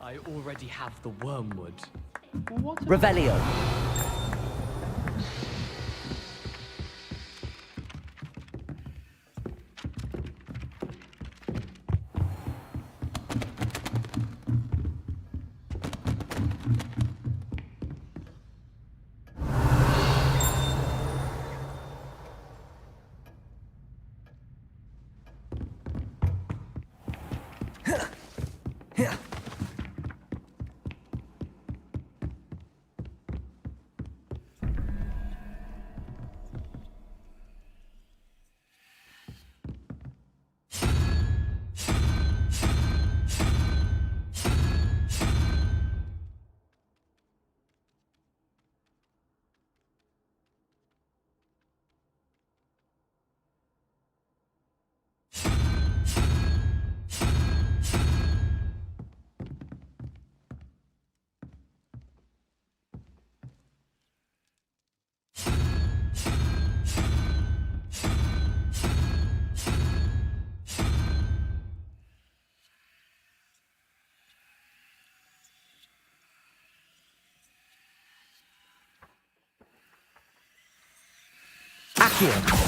I already have the wormwood. Revelio. Accio.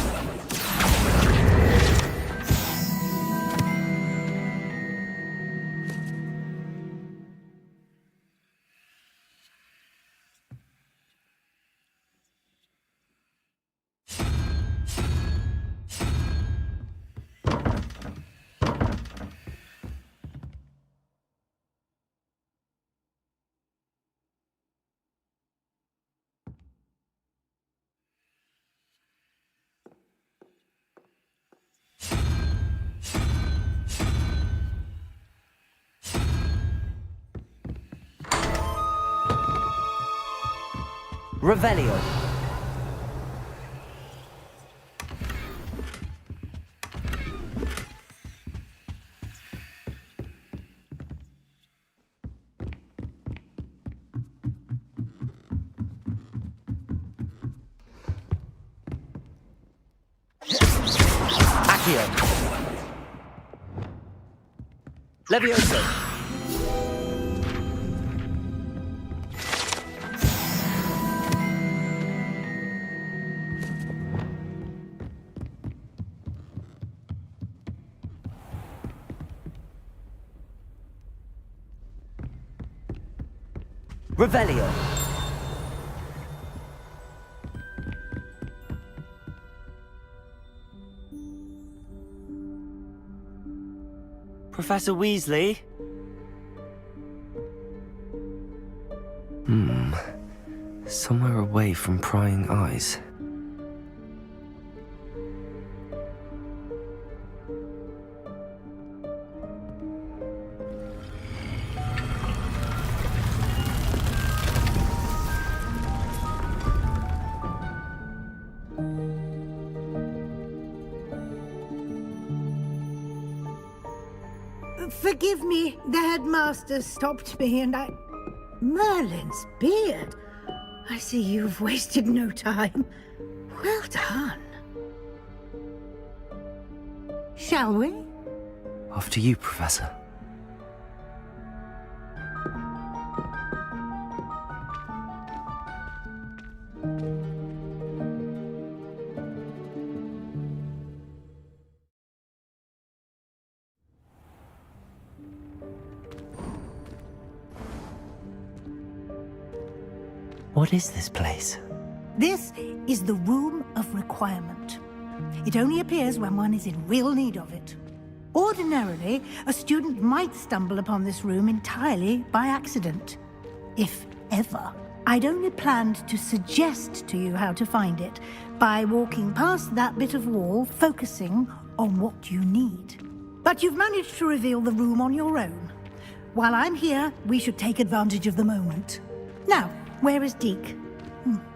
Revelio. Accio. Levioso. Revelio. Professor Weasley? Somewhere away from prying eyes. Forgive me, the headmaster stopped me and I... Merlin's beard. I see you've wasted no time. Well done. Shall we? After you, Professor. What is this place? This is the Room of Requirement. It only appears when one is in real need of it. Ordinarily, a student might stumble upon this room entirely by accident. If ever. I'd only planned to suggest to you how to find it by walking past that bit of wall, focusing on what you need. But you've managed to reveal the room on your own. While I'm here, we should take advantage of the moment. Now, where is Deke?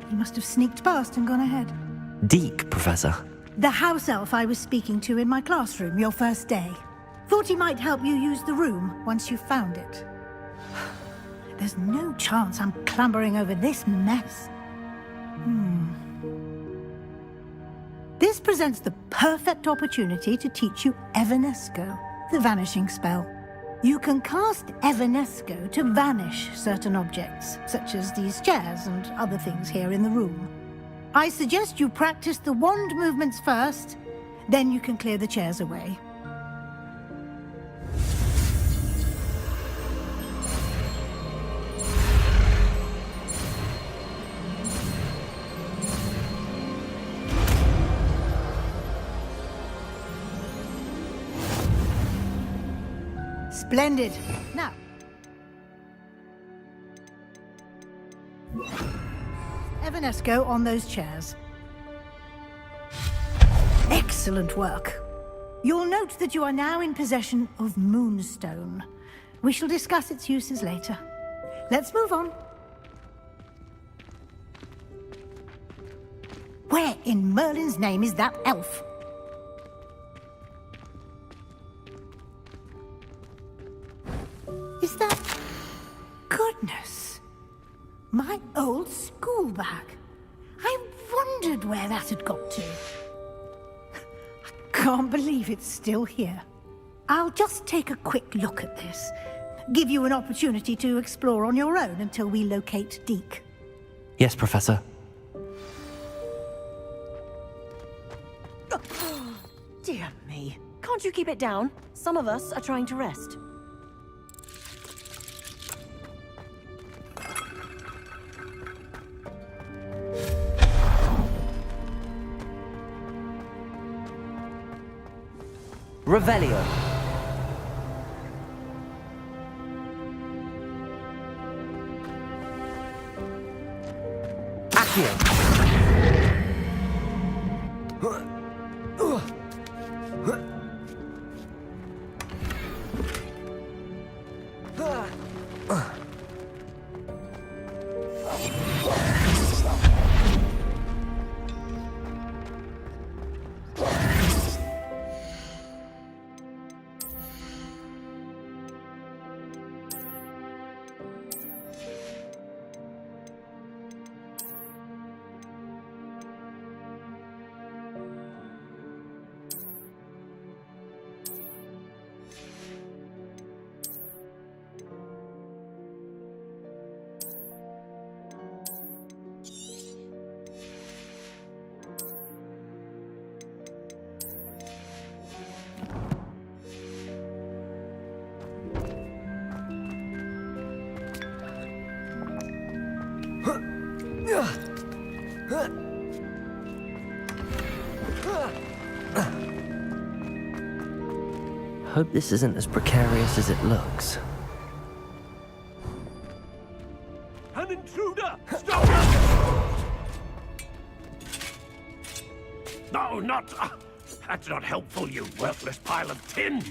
He must have sneaked past and gone ahead. Deke, Professor. The house elf I was speaking to in my classroom your first day. Thought he might help you use the room once you found it. There's no chance I'm clambering over this mess. This presents the perfect opportunity to teach you Evanesco, the vanishing spell. You can cast Evanesco to vanish certain objects, such as these chairs and other things here in the room. I suggest you practice the wand movements first, then you can clear the chairs away. Splendid. Now, Evanesco on those chairs. Excellent work. You'll note that you are now in possession of Moonstone. We shall discuss its uses later. Let's move on. Where in Merlin's name is that elf? Is that... Goodness! My old school bag. I wondered where that had got to. I can't believe it's still here. I'll just take a quick look at this. Give you an opportunity to explore on your own until we locate Deke. Yes, Professor. Dear me. Can't you keep it down? Some of us are trying to rest. Revelio. Accio. Hope this isn't as precarious as it looks. An intruder! Stop him! No, not... that's not helpful, you worthless pile of tin!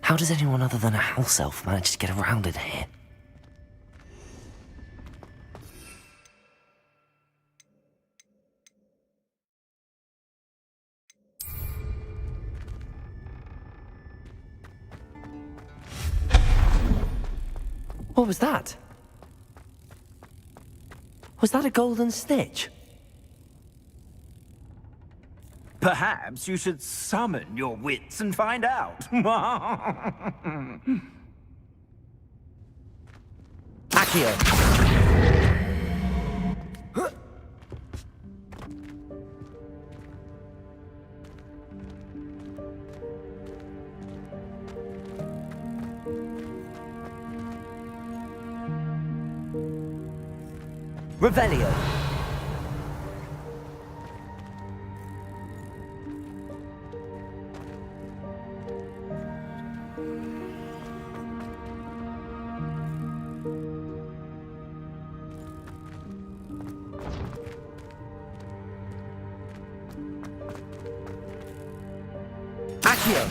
How does anyone other than a house elf manage to get around in here? What was that? Was that a golden stitch? Perhaps you should summon your wits and find out. Accio. Revelio. Accio.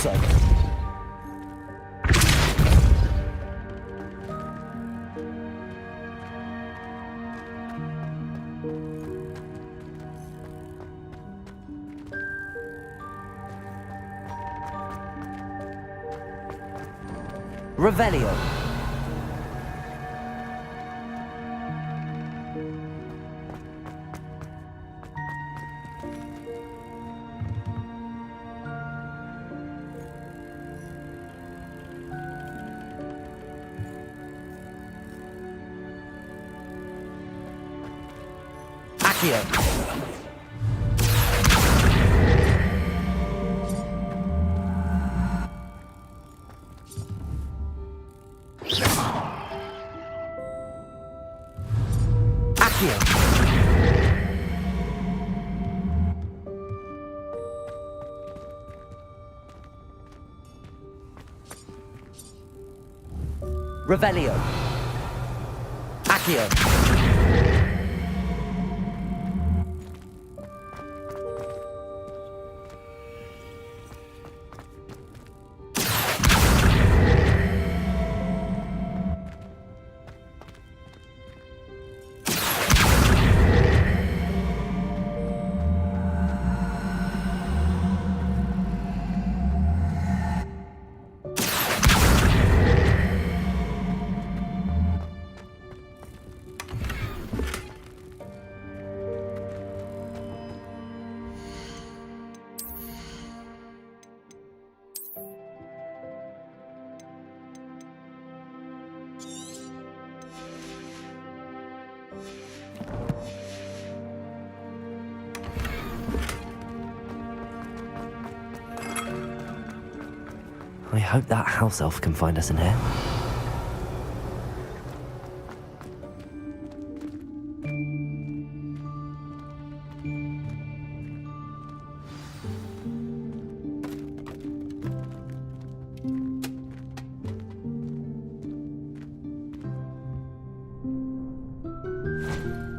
so. Revelio. Accio. Revelio. Accio. I hope that house elf can find us in here.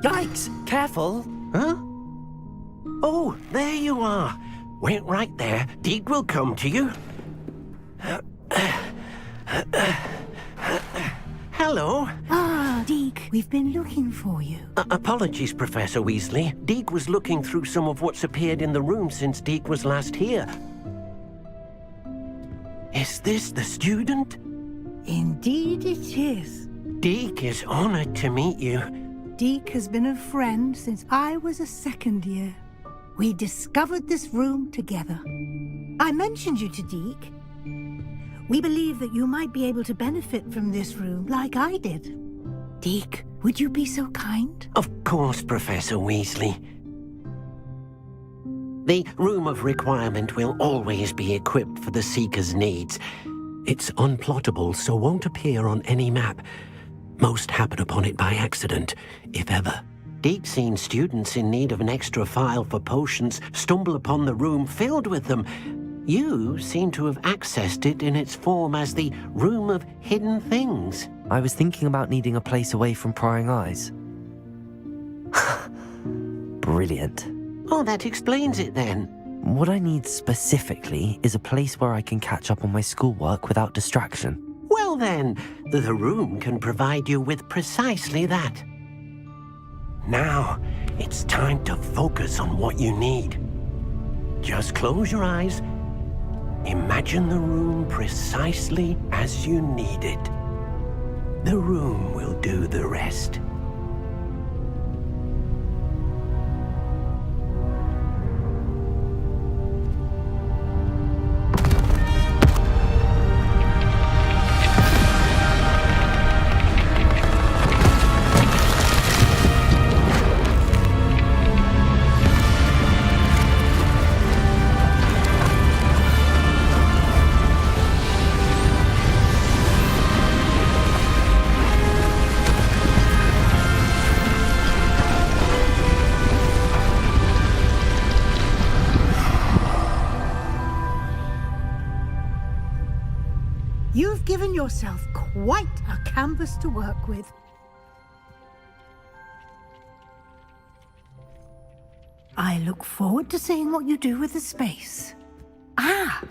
Yikes! Careful! Huh? Oh, there you are. Wait right there. Deek will come to you. Hello. Ah, Deke, we've been looking for you. Apologies, Professor Weasley. Deek was looking through some of what's appeared in the room since Deek was last here. Is this the student? Indeed it is. Deek is honored to meet you. Deke has been a friend since I was a second year. We discovered this room together. I mentioned you to Deke. We believe that you might be able to benefit from this room like I did. Deke, would you be so kind? Of course, Professor Weasley. The Room of Requirement will always be equipped for the Seeker's needs. It's unplottable, so won't appear on any map. Most happen upon it by accident, if ever. Deke's seen students in need of an extra file for potions stumble upon the room filled with them. You seem to have accessed it in its form as the Room of Hidden Things. I was thinking about needing a place away from prying eyes. Brilliant. Oh, that explains it then. What I need specifically is a place where I can catch up on my schoolwork without distraction. Well then, the room can provide you with precisely that. Now, it's time to focus on what you need. Just close your eyes. Imagine the room precisely as you need it. The room will do the rest. You've given yourself quite a canvas to work with. I look forward to seeing what you do with the space. Ah,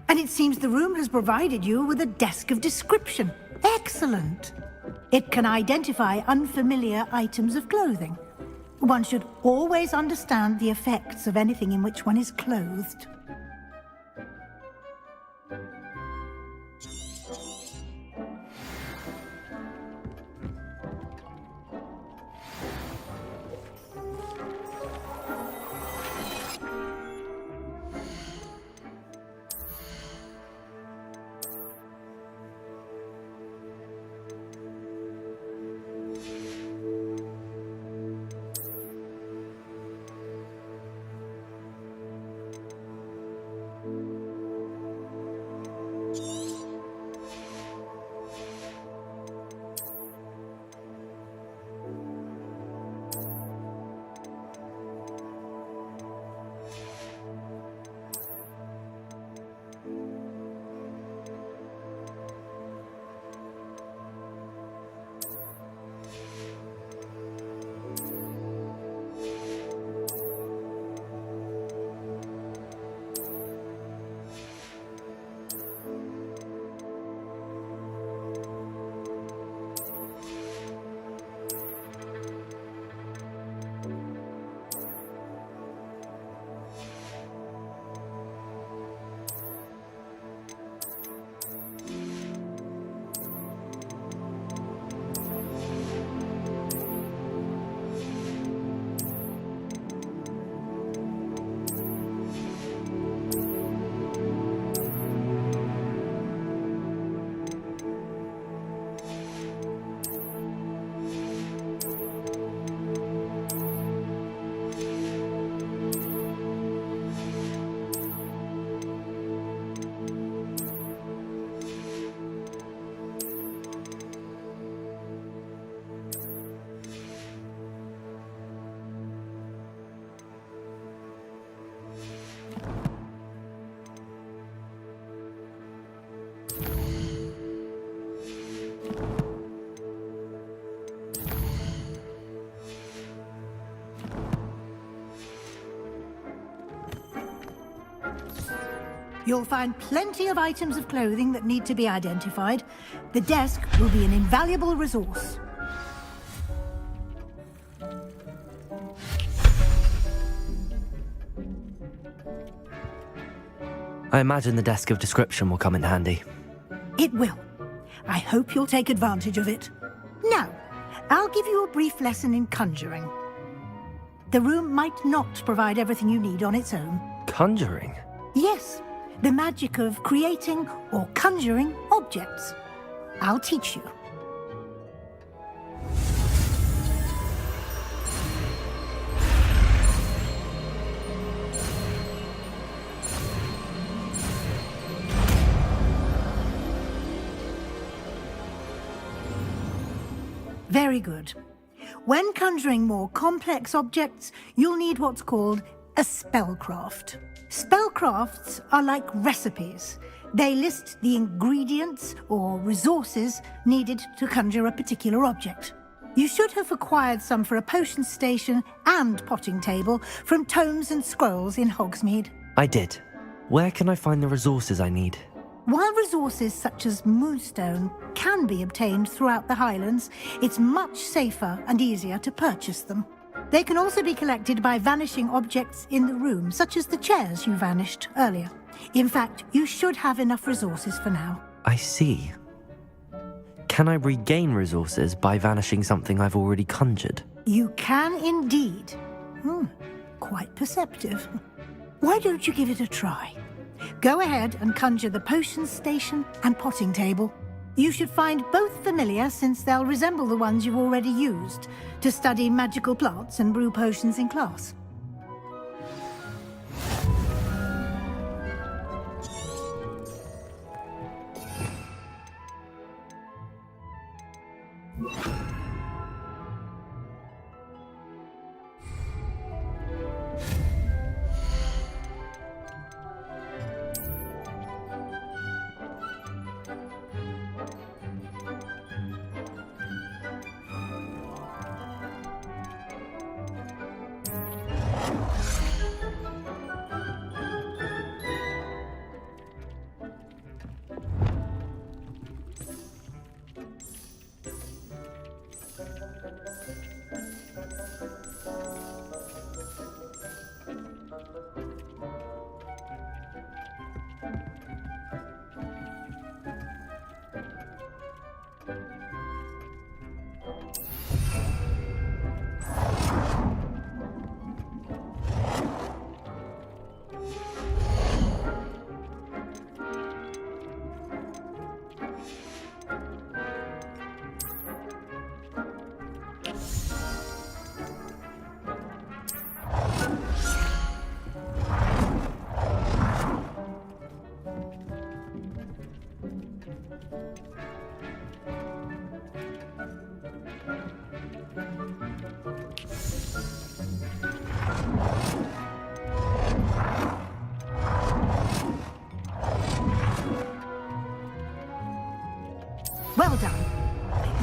And it seems the room has provided you with a desk of description. Excellent. It can identify unfamiliar items of clothing. One should always understand the effects of anything in which one is clothed. You'll find plenty of items of clothing that need to be identified. The desk will be an invaluable resource. I imagine the desk of description will come in handy. It will. I hope you'll take advantage of it. Now, I'll give you a brief lesson in conjuring. The room might not provide everything you need on its own. Conjuring? Yes, the magic of creating or conjuring objects. I'll teach you. Very good. When conjuring more complex objects, you'll need what's called a spellcraft. Spellcrafts are like recipes. They list the ingredients or resources needed to conjure a particular object. You should have acquired some for a potion station and potting table from tomes and scrolls in Hogsmeade. I did. Where can I find the resources I need? While resources such as moonstone can be obtained throughout the Highlands, it's much safer and easier to purchase them. They can also be collected by vanishing objects in the room, such as the chairs you vanished earlier. In fact, you should have enough resources for now. I see. Can I regain resources by vanishing something I've already conjured? You can indeed. Quite perceptive. Why don't you give it a try? Go ahead and conjure the potion station and potting table. You should find both familiar, since they'll resemble the ones you've already used to study magical plants and brew potions in class. Well done.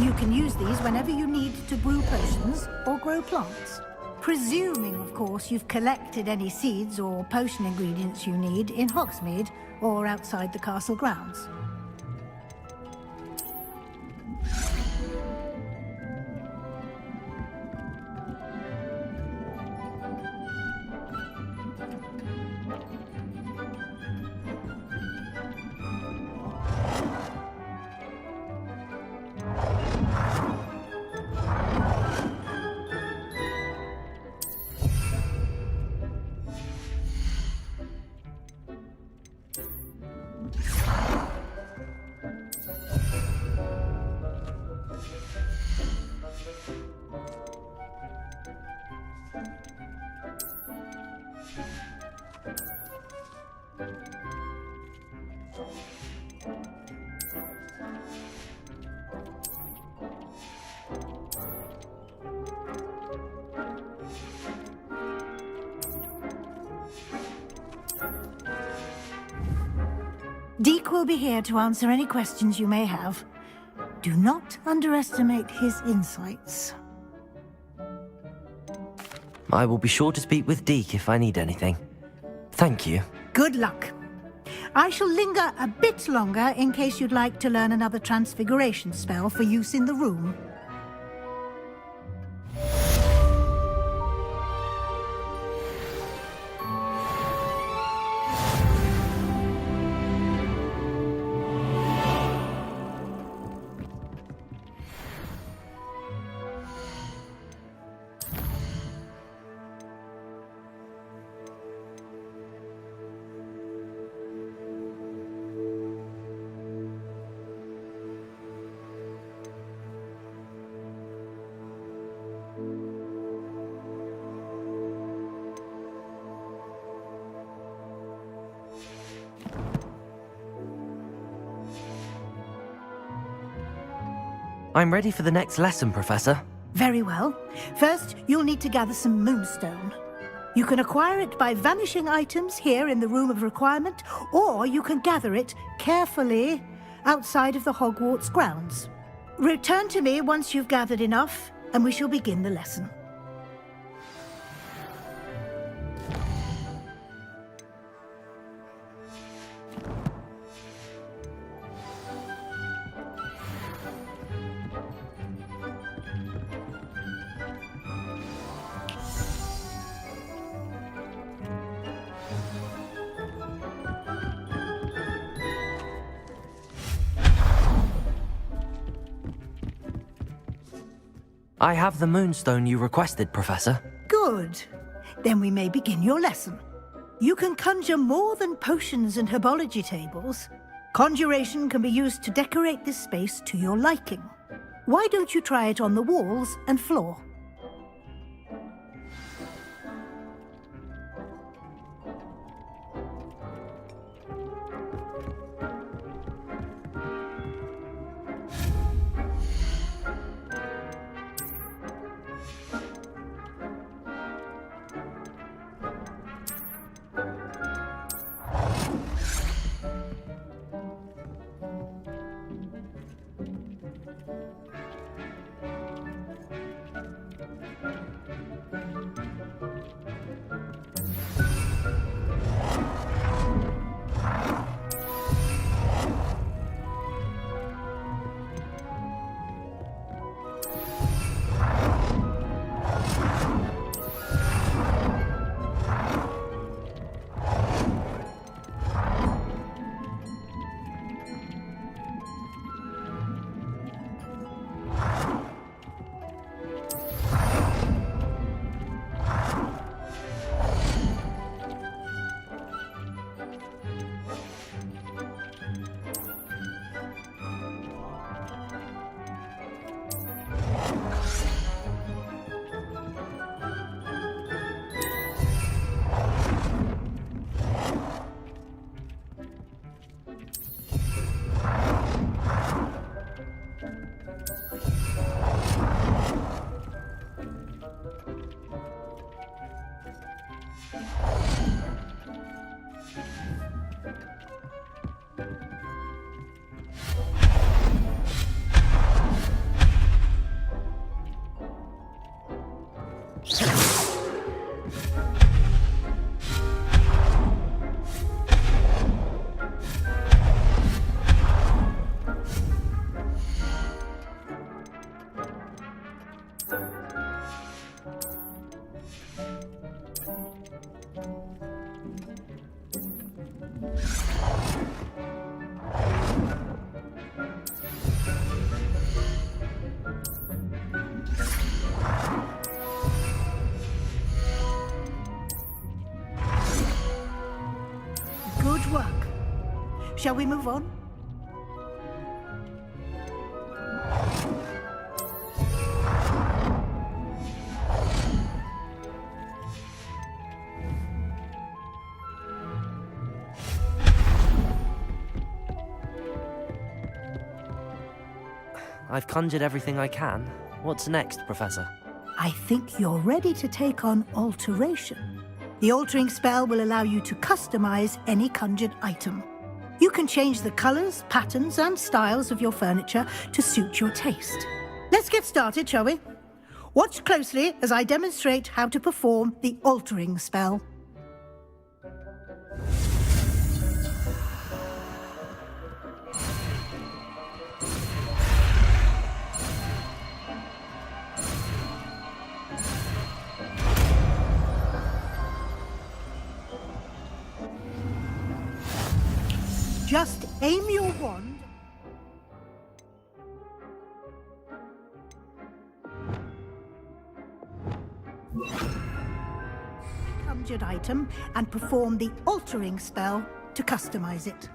You can use these whenever you need to brew potions or grow plants. Presuming, of course, you've collected any seeds or potion ingredients you need in Hogsmeade or outside the castle grounds. Deke will be here to answer any questions you may have. Do not underestimate his insights. I will be sure to speak with Deke if I need anything. Thank you. Good luck. I shall linger a bit longer in case you'd like to learn another transfiguration spell for use in the room. I'm ready for the next lesson, Professor. Very well. First, you'll need to gather some moonstone. You can acquire it by vanishing items here in the Room of Requirement, or you can gather it carefully outside of the Hogwarts grounds. Return to me once you've gathered enough, and we shall begin the lesson. I have the moonstone you requested, Professor. Good. Then we may begin your lesson. You can conjure more than potions and herbology tables. Conjuration can be used to decorate this space to your liking. Why don't you try it on the walls and floor? Shall we move on? I've conjured everything I can. What's next, Professor? I think you're ready to take on alteration. The altering spell will allow you to customize any conjured item. You can change the colors, patterns, and styles of your furniture to suit your taste. Let's get started, shall we? Watch closely as I demonstrate how to perform the altering spell. Just aim your wand. Conjured item and perform the altering spell to customize it.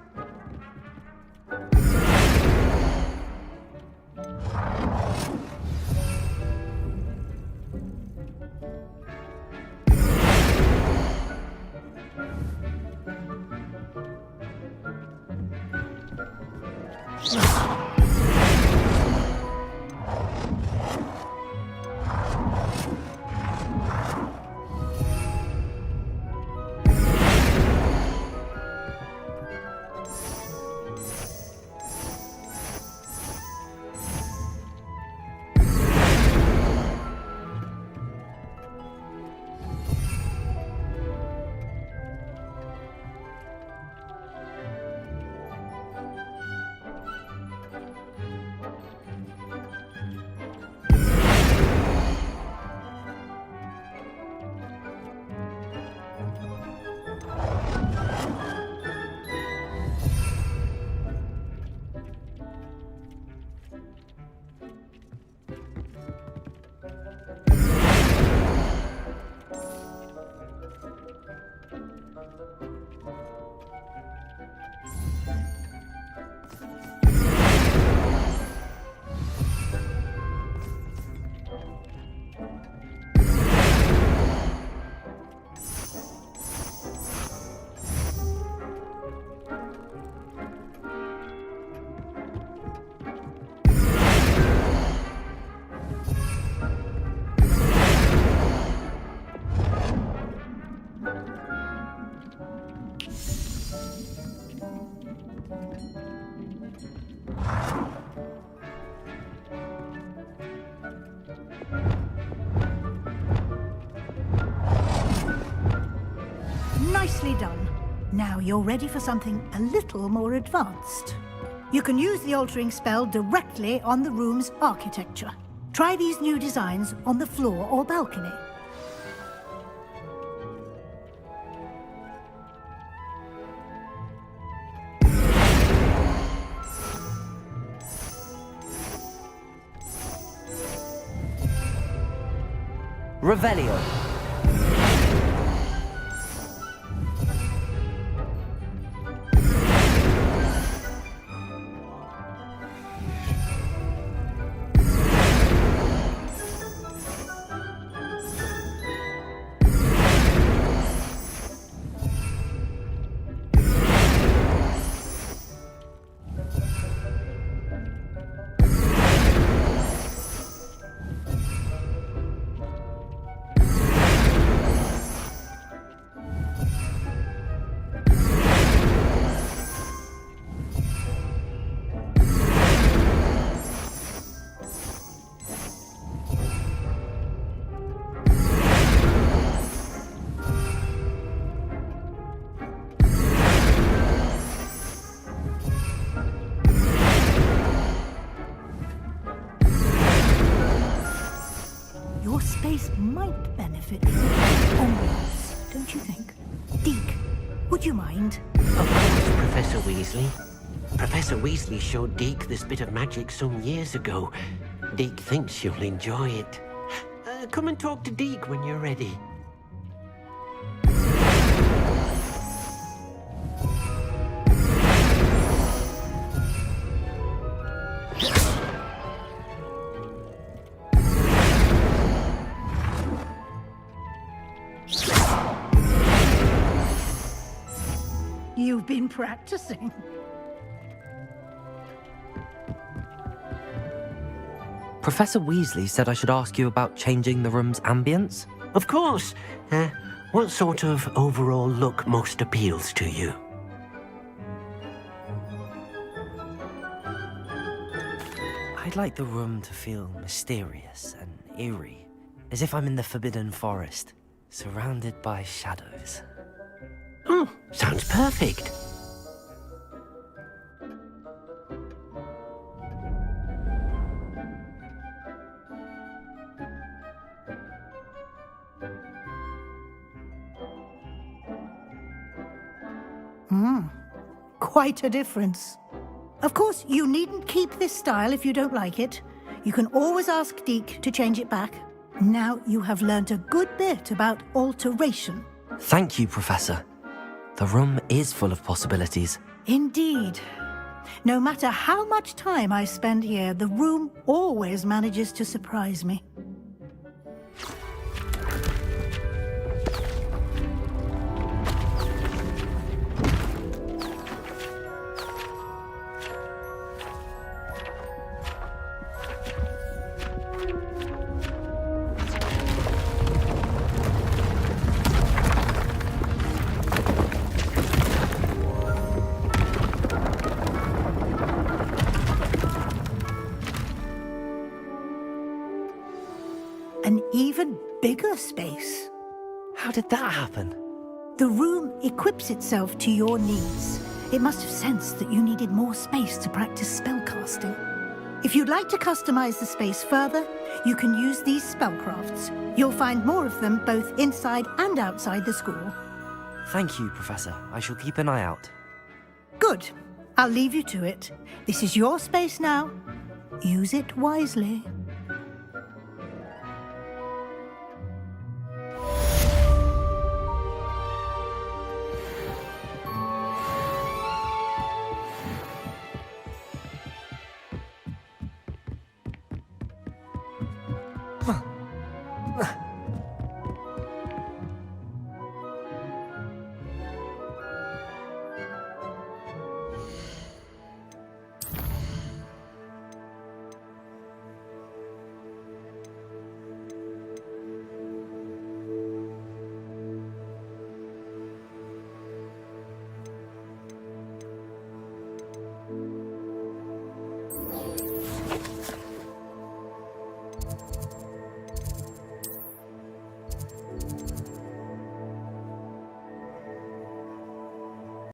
Nicely done. Now you're ready for something a little more advanced. You can use the altering spell directly on the room's architecture. Try these new designs on the floor or balcony. Revelio. Your space might benefit from ambiance, don't you think? Deke, would you mind? Of course, Professor Weasley. Professor Weasley showed Deke this bit of magic some years ago. Deke thinks you'll enjoy it. Come and talk to Deke when you're ready. You've been practicing. Professor Weasley said I should ask you about changing the room's ambience. Of course. What sort of overall look most appeals to you? I'd like the room to feel mysterious and eerie, as if I'm in the Forbidden Forest, surrounded by shadows. Oh, sounds perfect. Quite a difference. Of course, you needn't keep this style if you don't like it. You can always ask Deke to change it back. Now you have learnt a good bit about alteration. Thank you, Professor. The room is full of possibilities. Indeed. No matter how much time I spend here, the room always manages to surprise me. An even bigger space. How did that happen? The room equips itself to your needs. It must have sensed that you needed more space to practice spellcasting. If you'd like to customize the space further, you can use these spellcrafts. You'll find more of them both inside and outside the school. Thank you, Professor. I shall keep an eye out. Good. I'll leave you to it. This is your space now. Use it wisely.